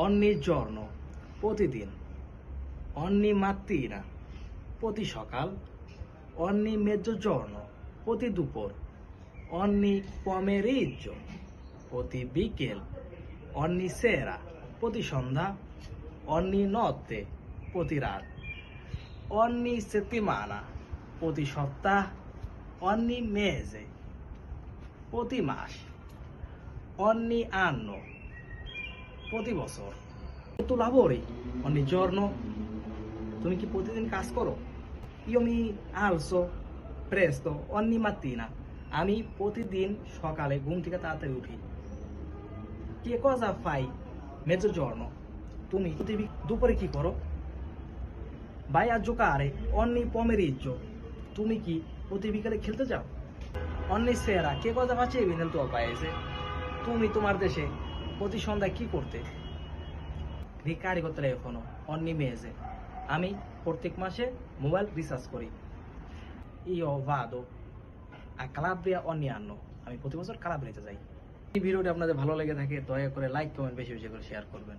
ogni giorno, প্রতিদিন, ogni mattina, প্রতি সকাল, ogni mezzogiorno, প্রতি দুপুর, ogni pomeriggio, প্রতি বিকেল, ogni sera, প্রতি সন্ধ্যা, ogni notte, প্রতি রাত, ogni settimana, প্রতি সপ্তাহ, ogni mese, প্রতি মাস, ogni anno, প্রতি বছর। Tu lavori ogni giorno? তুমি কি প্রতিদিন কাজ করো? Io mi alzo presto ogni mattina. আমি প্রতিদিন সকালে ঘুম থেকে তাড়াতাড়ি উঠি। Che cosa fai mezzogiorno? তুমি দুপুরে কি করো? Vai a giocare ogni pomeriggio. তুমি কি প্রতি বিকালে খেলতে যাও? Ogni sera che cosa facevi nel tuo paese? তুমি তোমার দেশে প্রতি সন্ধ্যায় কি করতে? Ricarico telefono ogni mese. আমি প্রত্যেক মাসে মোবাইল রিচার্জ করি। Io vado a Calabria ogni anno. আমি প্রতি বছর কালাব্রিয়াতে যাই। এই ভিডিওটি আপনাদের ভালো লেগে থাকে দয়া করে লাইক কমেন্ট বেশি বেশি করে শেয়ার করবেন।